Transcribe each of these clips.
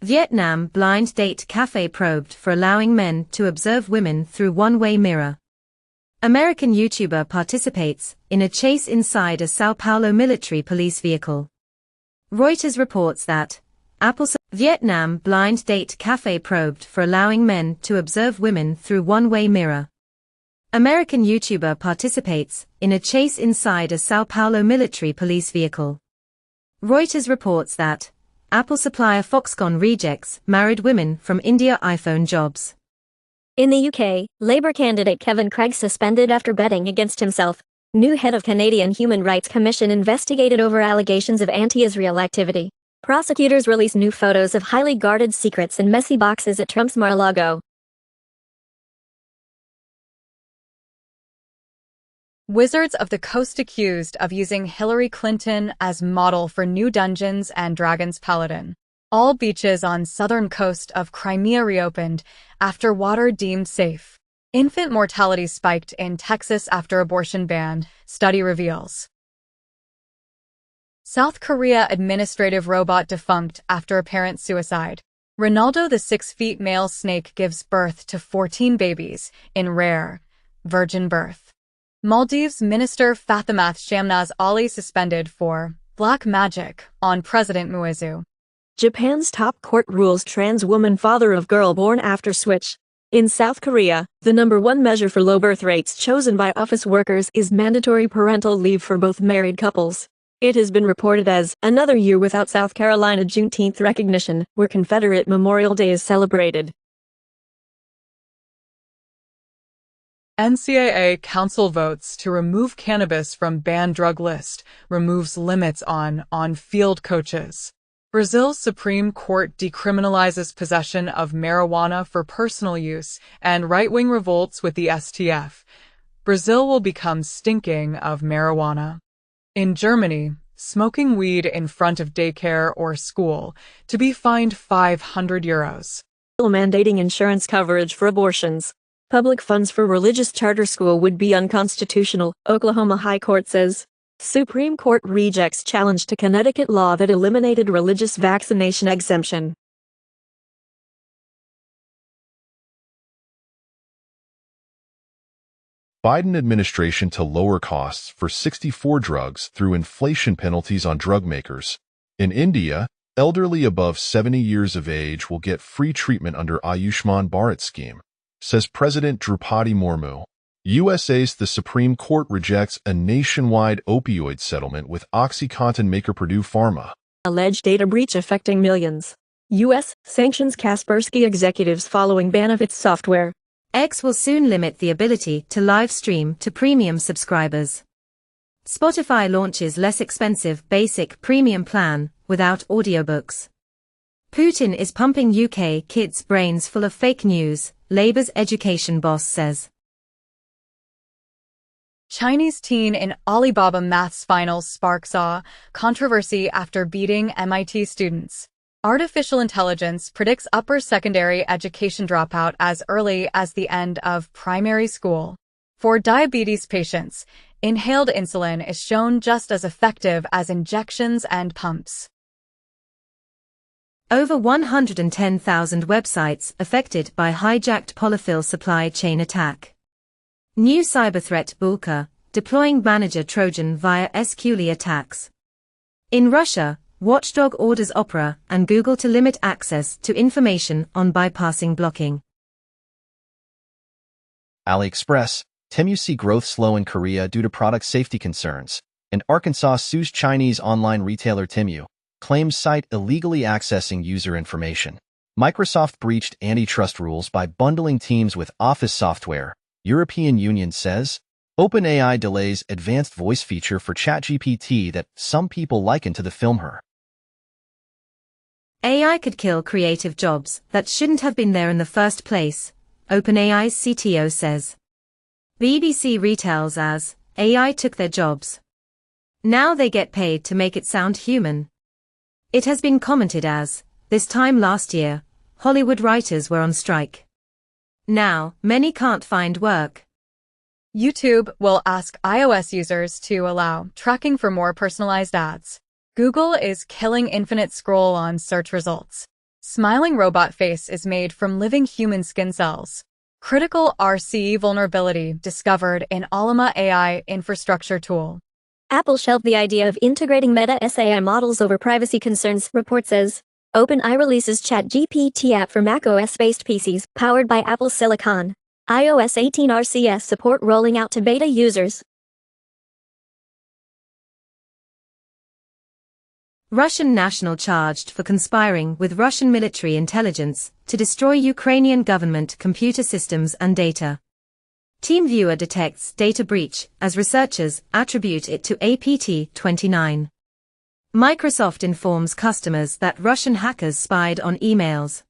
Vietnam blind date cafe probed for allowing men to observe women through one-way mirror. American YouTuber participates in a chase inside a Sao Paulo military police vehicle. Reuters reports that Vietnam blind date cafe probed for allowing men to observe women through one-way mirror. American YouTuber participates in a chase inside a Sao Paulo military police vehicle. Reuters reports that Apple supplier Foxconn rejects married women from India iPhone jobs. In the UK, Labour candidate Kevin Craig suspended after betting against himself. New head of Canadian Human Rights Commission investigated over allegations of anti-Israel activity. Prosecutors release new photos of highly guarded secrets in messy boxes at Trump's Mar-a-Lago. Wizards of the Coast accused of using Hillary Clinton as model for new Dungeons & Dragons Paladin. All beaches on southern coast of Crimea reopened after water deemed safe. Infant mortality spiked in Texas after abortion ban, study reveals. South Korea administrative robot defunct after apparent suicide. Ronaldo the 6-foot male snake gives birth to 14 babies in rare virgin birth. Maldives Minister Fathimath Shamnaz Ali suspended for black magic on President Muizu. Japan's top court rules trans woman father of girl born after switch. In South Korea, the #1 measure for low birth rates chosen by office workers is mandatory parental leave for both married couples. It has been reported as another year without South Carolina Juneteenth recognition, where Confederate Memorial Day is celebrated. NCAA Council votes to remove cannabis from banned drug list, removes limits on on-field coaches. Brazil's Supreme Court decriminalizes possession of marijuana for personal use, and right-wing revolts with the STF. Brazil will become stinking of marijuana. In Germany, smoking weed in front of daycare or school to be fined €500. Mandating insurance coverage for abortions. Public funds for religious charter school would be unconstitutional, Oklahoma High Court says. Supreme Court rejects challenge to Connecticut law that eliminated religious vaccination exemption. Biden administration to lower costs for 64 drugs through inflation penalties on drug makers. In India, elderly above 70 years of age will get free treatment under Ayushman Bharat scheme, says President Draupadi Murmu. USA's The Supreme Court rejects a nationwide opioid settlement with OxyContin maker Purdue Pharma. Alleged data breach affecting millions. U.S. sanctions Kaspersky executives following ban of its software. X will soon limit the ability to live stream to premium subscribers. Spotify launches less expensive basic premium plan without audiobooks. Putin is pumping UK kids' brains full of fake news, Labour's education boss says. Chinese teen in Alibaba Maths finals sparks controversy after beating MIT students. Artificial intelligence predicts upper secondary education dropout as early as the end of primary school. For diabetes patients, inhaled insulin is shown just as effective as injections and pumps. Over 110,000 websites affected by hijacked polyfill supply chain attack. New cyber threat Bulka, deploying manager Trojan via SQL attacks. In Russia, Watchdog orders Opera and Google to limit access to information on bypassing blocking. AliExpress, Temu see growth slow in Korea due to product safety concerns, and Arkansas sues Chinese online retailer Temu, claims site illegally accessing user information. Microsoft breached antitrust rules by bundling Teams with Office software, European Union says. OpenAI delays advanced voice feature for ChatGPT that some people liken to the film Her. AI could kill creative jobs that shouldn't have been there in the first place, OpenAI's CTO says. BBC retells as, AI took their jobs. Now they get paid to make it sound human. It has been commented as, this time last year, Hollywood writers were on strike. Now, many can't find work. YouTube will ask iOS users to allow tracking for more personalized ads. Google is killing infinite scroll on search results. Smiling robot face is made from living human skin cells. Critical RCE vulnerability discovered in Alima AI infrastructure tool. Apple shelved the idea of integrating Meta SAI models over privacy concerns, report says. OpenAI releases ChatGPT app for macOS-based PCs, powered by Apple Silicon. iOS 18 RCS support rolling out to beta users. Russian national charged for conspiring with Russian military intelligence to destroy Ukrainian government computer systems and data. TeamViewer detects data breach as researchers attribute it to APT-29. Microsoft informs customers that Russian hackers spied on emails.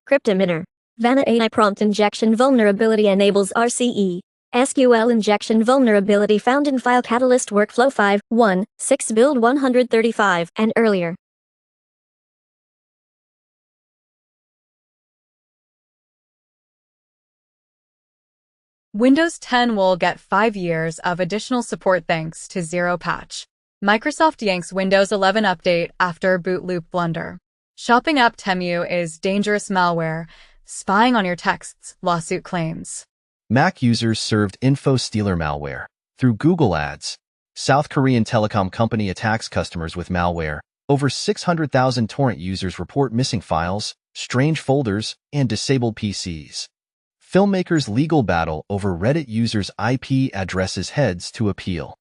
Cryptominter. Vanna AI prompt injection vulnerability enables RCE. SQL injection vulnerability found in File Catalyst Workflow 5.1.6 build 135 and earlier. Windows 10 will get 5 years of additional support thanks to Zero Patch. Microsoft yanks Windows 11 update after boot loop blunder. Shopping app Temu is dangerous malware, spying on your texts, lawsuit claims. Mac users served info stealer malware through Google Ads. South Korean telecom company attacks customers with malware. Over 600,000 torrent users report missing files, strange folders, and disabled PCs. Filmmakers' legal battle over Reddit users' IP addresses heads to appeal.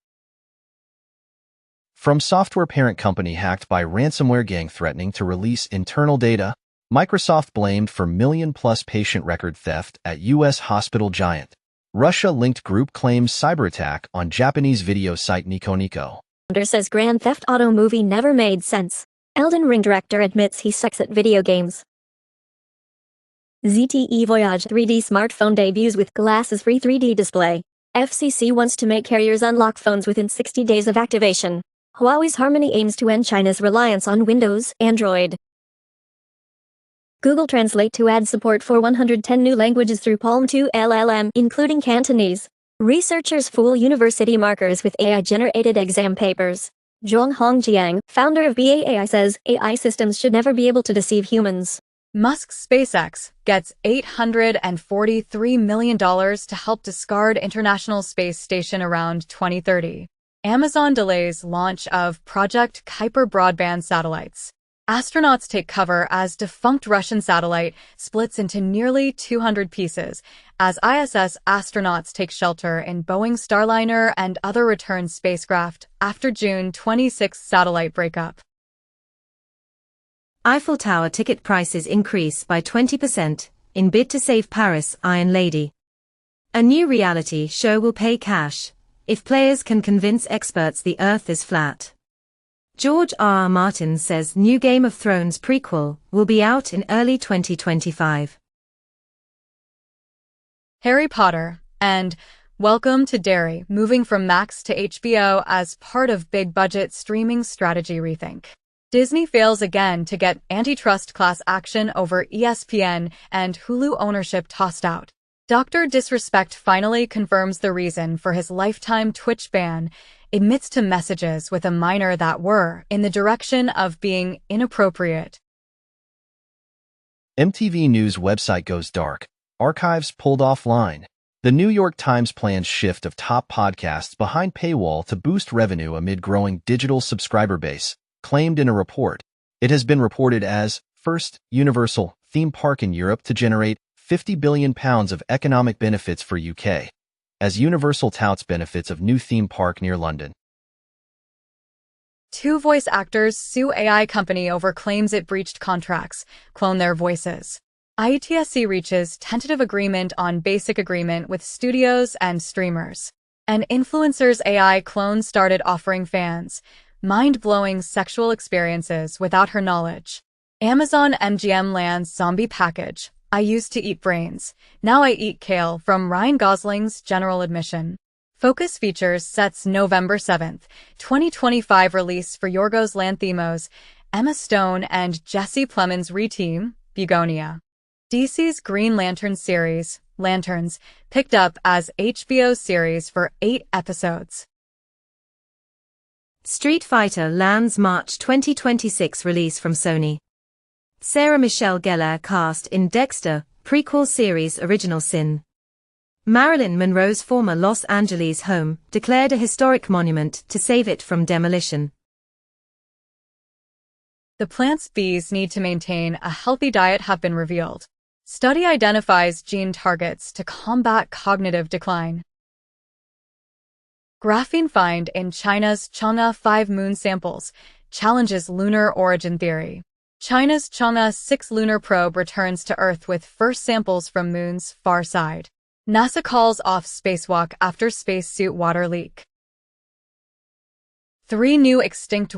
From software parent company hacked by ransomware gang threatening to release internal data, Microsoft blamed for million-plus patient record theft at U.S. hospital giant. Russia-linked group claims cyberattack on Japanese video site Nico. Says Grand Theft Auto movie never made sense. Elden Ring director admits he sucks at video games. ZTE Voyage 3D smartphone debuts with glasses-free 3D display. FCC wants to make carriers unlock phones within 60 days of activation. Huawei's Harmony aims to end China's reliance on Windows, Android. Google Translate to add support for 110 new languages through Palm 2 LLM, including Cantonese. Researchers fool university markers with AI-generated exam papers. Zhonghong Jiang, founder of BAAI, says AI systems should never be able to deceive humans. Musk's SpaceX gets $843 million to help discard International Space Station around 2030. Amazon delays launch of Project Kuiper broadband satellites. Astronauts take cover as defunct Russian satellite splits into nearly 200 pieces, as ISS astronauts take shelter in Boeing Starliner and other return spacecraft after June 26 satellite breakup. Eiffel Tower ticket prices increase by 20% in bid to save Paris Iron Lady. A new reality show will pay cash if players can convince experts the Earth is flat. George R.R. Martin says new Game of Thrones prequel will be out in early 2025. Harry Potter and Welcome to Derry moving from Max to HBO as part of big-budget streaming strategy rethink. Disney fails again to get antitrust class action over ESPN and Hulu ownership tossed out. Dr. Disrespect finally confirms the reason for his lifetime Twitch ban, admits to messages with a minor that were in the direction of being inappropriate. MTV News website goes dark. Archives pulled offline. The New York Times plans shift of top podcasts behind paywall to boost revenue amid growing digital subscriber base, claimed in a report. It has been reported as first Universal theme park in Europe to generate £50 billion of economic benefits for UK, as Universal touts benefits of new theme park near London. 2 voice actors sue AI company over claims it breached contracts, clone their voices. ITSC reaches tentative agreement on basic agreement with studios and streamers. An influencer's AI clone started offering fans mind-blowing sexual experiences without her knowledge. Amazon MGM lands zombie package. I used to eat brains. Now I eat kale from Ryan Gosling's general admission. Focus Features sets November 7th, 2025 release for Yorgos Lanthimos, Emma Stone and Jesse Plemons' reteam, Begonia. DC's Green Lantern series, Lanterns, picked up as HBO series for 8 episodes. Street Fighter lands March 2026 release from Sony. Sarah Michelle Gellar cast in Dexter, prequel series original sin. Marilyn Monroe's former Los Angeles home declared a historic monument to save it from demolition. The plants bees need to maintain a healthy diet have been revealed. Study identifies gene targets to combat cognitive decline. Graphene find in China's Chang'e 5 moon samples challenges lunar origin theory. China's Chang'e 6 lunar probe returns to Earth with first samples from moon's far side. NASA calls off spacewalk after spacesuit water leak. 3 new extinct